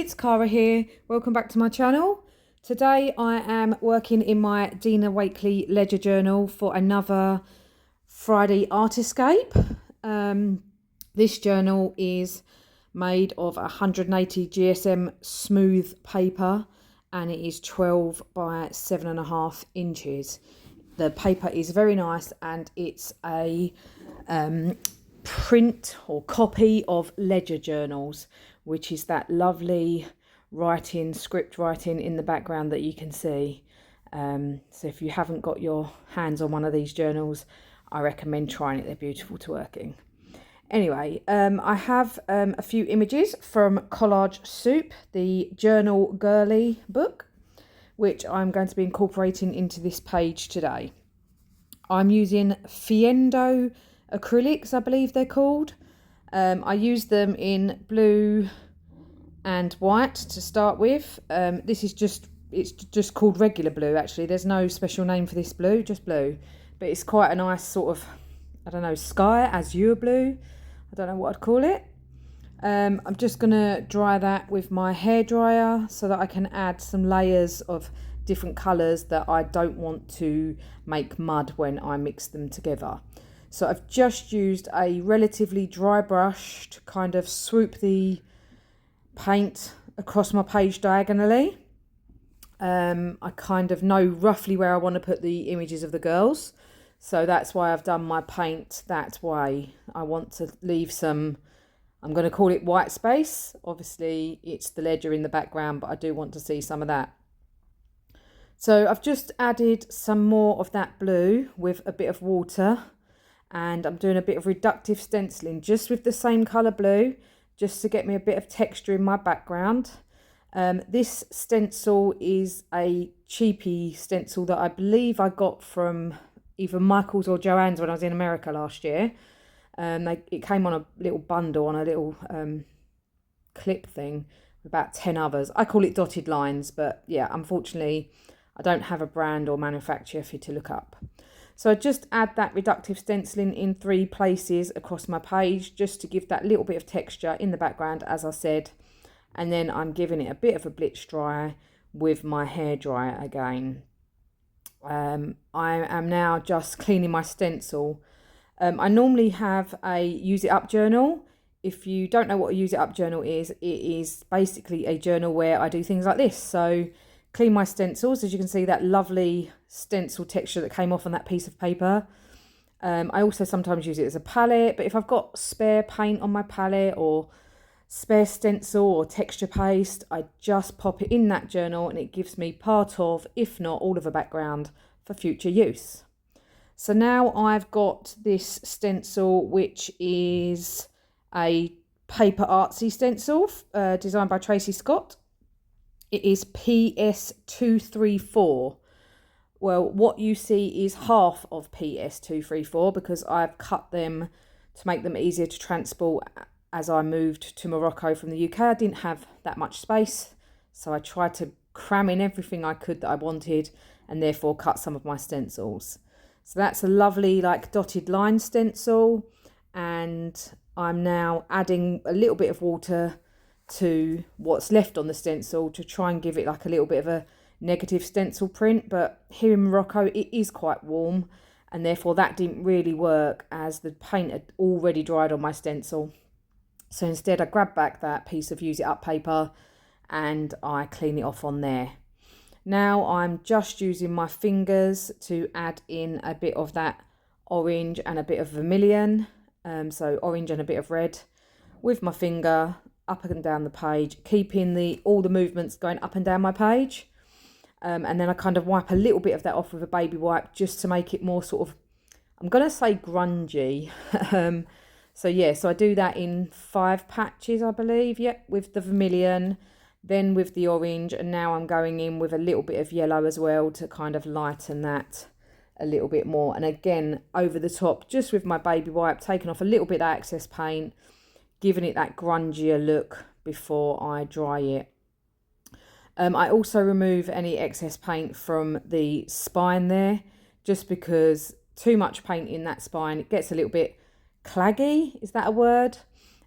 it's Cara here. Welcome back to my channel. Today I am working in my Dina Wakley ledger journal for another Friday art escape. This journal is made of 180 GSM smooth paper and it is 12 by 7.5 inches. The paper is very nice and it's a print or copy of ledger journals, which is that lovely writing, script writing in the background that you can see. So if you haven't got your hands on one of these journals, I recommend trying it. They're beautiful to work in. Anyway, I have a few images from Collage Soup, the journal Girly book, which I'm going to be incorporating into this page today. I'm using Finendo acrylics, I believe they're called. I use them in blue and white to start with. This is it's just called regular blue actually. There's no special name for this blue, just blue. But it's quite a nice sort of, I don't know, sky, azure blue. I don't know what I'd call it. I'm just going to dry that with my hairdryer so that I can add some layers of different colours that I don't want to make mud when I mix them together. So I've just used a relatively dry brush to kind of swoop the paint across my page diagonally. I kind of know roughly where I want to put the images of the girls. So that's why I've done my paint that way. I want to leave some, I'm going to call it white space. Obviously it's the ledger in the background, but I do want to see some of that. So I've just added some more of that blue with a bit of water, and I'm doing a bit of reductive stenciling just with the same colour blue, just to get me a bit of texture in my background. This stencil is a cheapy stencil that I believe I got from either Michael's or Joann's when I was in America last year. It came on a little bundle, on a little clip thing, about 10 others. I call it dotted lines, but yeah, unfortunately I don't have a brand or manufacturer for you to look up. So I just add that reductive stenciling in 3 places across my page, just to give that little bit of texture in the background, as I said. And then I'm giving it a bit of a blitz dry with my hairdryer again. I am now just cleaning my stencil. I normally have a use it up journal. If you don't know what a use it up journal is, it is basically a journal where I do things like this. So clean my stencils, as you can see that lovely stencil texture that came off on that piece of paper. I also sometimes use it as a palette, but if I've got spare paint on my palette or spare stencil or texture paste, I just pop it in that journal and it gives me part of, if not all of a background for future use. So now I've got this stencil, which is a paper artsy stencil designed by Tracy. It is PS234. Well, what you see is half of PS234 because I've cut them to make them easier to transport. As I moved to Morocco from the UK, I didn't have that much space, so I tried to cram in everything I could that I wanted and therefore cut some of my stencils. So that's a lovely like dotted line stencil, and I'm now adding a little bit of water to what's left on the stencil to try and give it like a little bit of a negative stencil print. But here in Morocco it is quite warm, and therefore that didn't really work as the paint had already dried on my stencil. So instead I grab back that piece of use it up paper and I clean it off on there. Now I'm just using my fingers to add in a bit of that orange and a bit of vermilion, so orange and a bit of red, with my finger up and down the page, keeping all the movements going up and down my page. And then I kind of wipe a little bit of that off with a baby wipe just to make it more sort of, I'm going to say grungy. So yeah, so I do that in 5 patches, I believe. Yep, with the vermilion, then with the orange, and now I'm going in with a little bit of yellow as well to kind of lighten that a little bit more. And again, over the top, just with my baby wipe, taking off a little bit of that excess paint, giving it that grungier look before I dry it. I also remove any excess paint from the spine there, just because too much paint in that spine, it gets a little bit claggy, is that a word?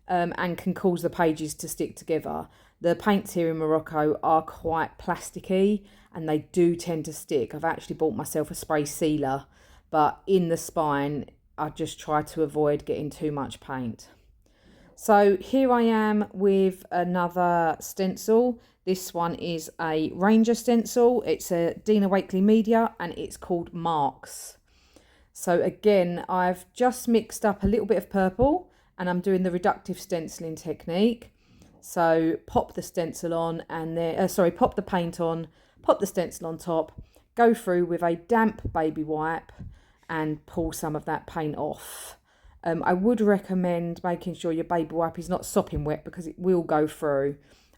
And can cause the pages to stick together. The paints here in Morocco are quite plasticky and they do tend to stick. I've actually bought myself a spray sealer, but in the spine, I just try to avoid getting too much paint. So here I am with another stencil. This one is a Ranger stencil. It's a Dina Wakley media and it's called Marks. So again, I've just mixed up a little bit of purple and I'm doing the reductive stenciling technique. So pop the stencil on and then, pop the paint on, pop the stencil on top, go through with a damp baby wipe and pull some of that paint off. I would recommend making sure your baby wipe is not sopping wet because it will go through.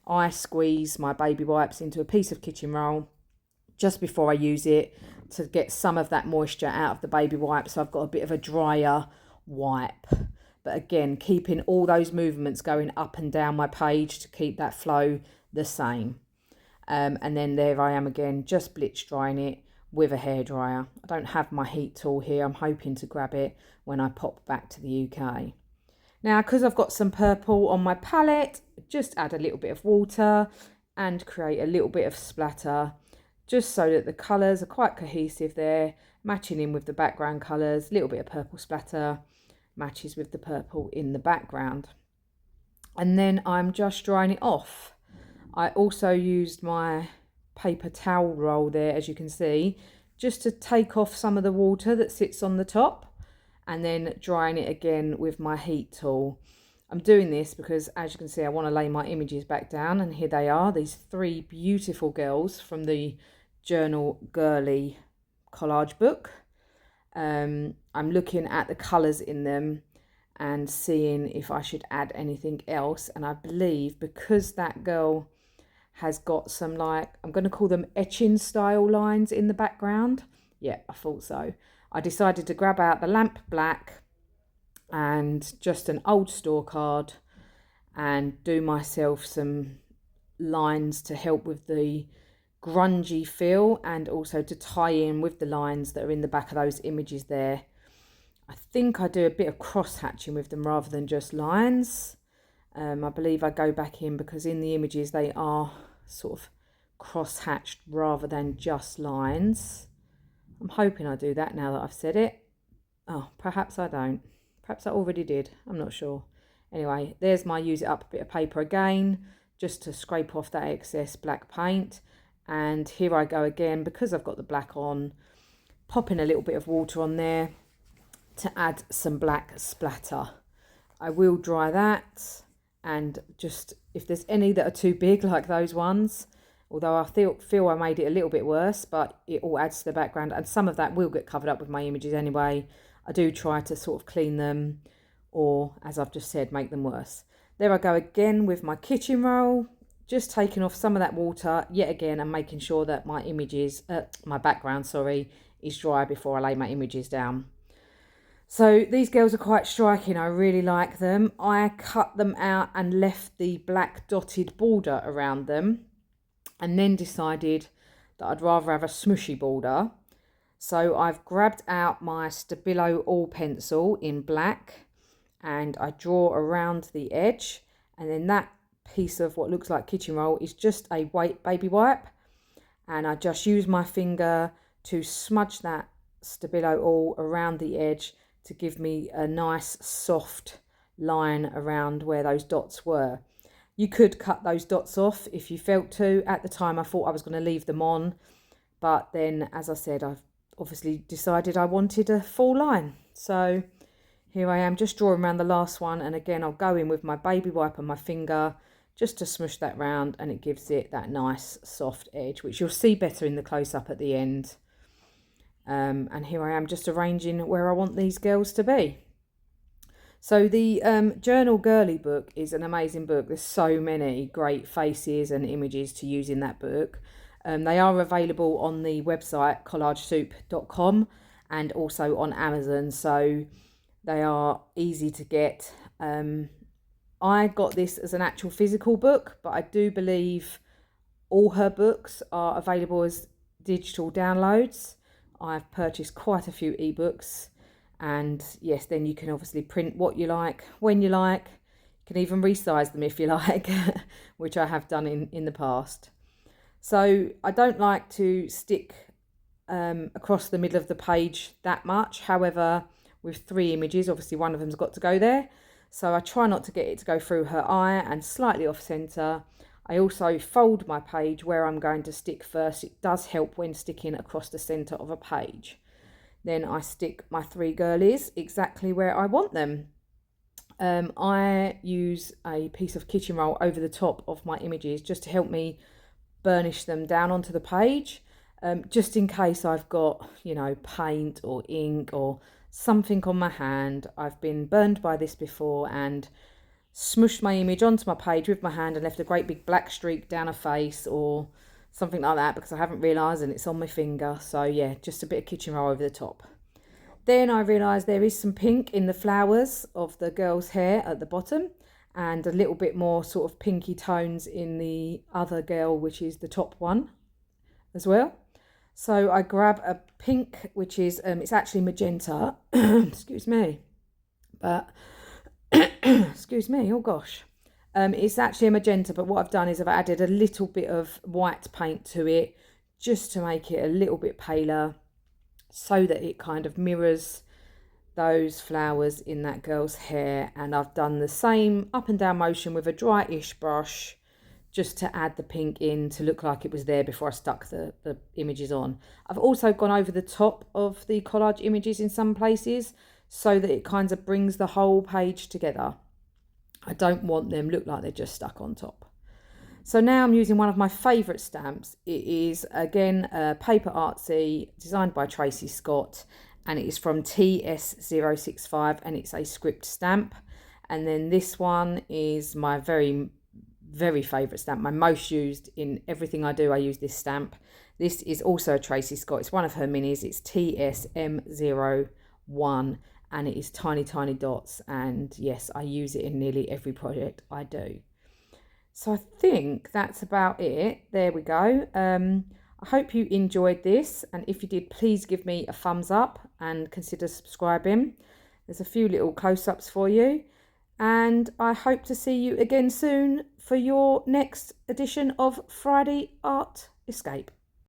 I squeeze my baby wipes into a piece of kitchen roll just before I use it to get some of that moisture out of the baby wipe, so I've got a bit of a drier wipe. But again, keeping all those movements going up and down my page to keep that flow the same. And then there I am again, just blitz drying it with a hairdryer. I don't have my heat tool here. I'm hoping to grab it when I pop back to the UK. Now, because I've got some purple on my palette, just add a little bit of water and create a little bit of splatter, just so that the colours are quite cohesive there, matching in with the background colours. A little bit of purple splatter matches with the purple in the background. And then I'm just drying it off. I also used my paper towel roll there, as you can see, just to take off some of the water that sits on the top, and then drying it again with my heat tool. I'm doing this because, as you can see, I want to lay my images back down, and here they are, these three beautiful girls from the journal Girly collage book. I'm looking at the colours in them and seeing if I should add anything else, and I believe because that girl has got some, like, I'm going to call them etching style lines in the background. Yeah, I thought so. I decided to grab out the lamp black and just an old store card and do myself some lines to help with the grungy feel and also to tie in with the lines that are in the back of those images there. I think I do a bit of cross hatching with them rather than just lines. I believe I go back in because in the images they are sort of cross hatched rather than just lines. I'm hoping I do that now that I've said it. Oh, perhaps I don't. Perhaps I already did. I'm not sure. Anyway, there's my use it up bit of paper again, just to scrape off that excess black paint. And here I go again, because I've got the black on, popping a little bit of water on there to add some black splatter. I will dry that, and just if there's any that are too big like those ones, although I feel I made it a little bit worse, but it all adds to the background, and some of that will get covered up with my images anyway. I do try to sort of clean them, or as I've just said, make them worse. There I go again with my kitchen roll, just taking off some of that water yet again and making sure that my images, my background, sorry, is dry before I lay my images down. So these girls are quite striking. I really like them. I cut them out and left the black dotted border around them, and then decided that I'd rather have a smushy border. So I've grabbed out my Stabilo All pencil in black and I draw around the edge, and then that piece of what looks like kitchen roll is just a white baby wipe, and I just use my finger to smudge that Stabilo All around the edge to give me a nice soft line around where those dots were. You could cut those dots off if you felt to. At the time I thought I was going to leave them on, but then, as I said, I've obviously decided I wanted a full line. So here I am just drawing around the last one, and again I'll go in with my baby wipe and my finger just to smush that round, and it gives it that nice soft edge, which you'll see better in the close-up at the end. And here I am just arranging where I want these girls to be. So the Journal Girly book is an amazing book. There's so many great faces and images to use in that book. They are available on the website collagesoup.com and also on Amazon, so they are easy to get. I got this as an actual physical book, but I do believe all her books are available as digital downloads. I've purchased quite a few ebooks, and yes, then you can obviously print what you like, when you like, You can even resize them if you like, which I have done in the past. So I don't like to stick across the middle of the page that much. However, with 3 images, obviously one of them's got to go there. So I try not to get it to go through her eye and slightly off center. I also fold my page where I'm going to stick first. It does help when sticking across the center of a page. Then I stick my 3 girlies exactly where I want them. I use a piece of kitchen roll over the top of my images just to help me burnish them down onto the page, just in case I've got, you know, paint or ink or something on my hand. I've been burned by this before and smushed my image onto my page with my hand and left a great big black streak down a face or something like that because I haven't realised and it's on my finger. So yeah, just a bit of kitchen roll over the top. Then I realised there is some pink in the flowers of the girl's hair at the bottom and a little bit more sort of pinky tones in the other girl, which is the top one as well. So I grab a pink, which is, it's actually magenta, excuse me, but, excuse me, oh gosh. It's actually a magenta, but what I've done is I've added a little bit of white paint to it just to make it a little bit paler so that it kind of mirrors those flowers in that girl's hair. And I've done the same up and down motion with a dry-ish brush just to add the pink in to look like it was there before I stuck the images on. I've also gone over the top of the collage images in some places so that it kind of brings the whole page together. I don't want them look like they're just stuck on top. So now I'm using one of my favourite stamps. It is again a paper Artsy designed by Tracy Scott, and it is from TS065 and it's a script stamp. And then this one is my very favourite stamp, my most used in everything I do. I use this stamp. This is also a Tracy Scott. It's one of her minis. It's TSM01 and it is tiny dots, and yes, I use it in nearly every project I do. So I think that's about it. There we go. I hope you enjoyed this, and if you did, please give me a thumbs up and consider subscribing. There's a few little close-ups for you, and I hope to see you again soon for your next edition of Friday Art Escape.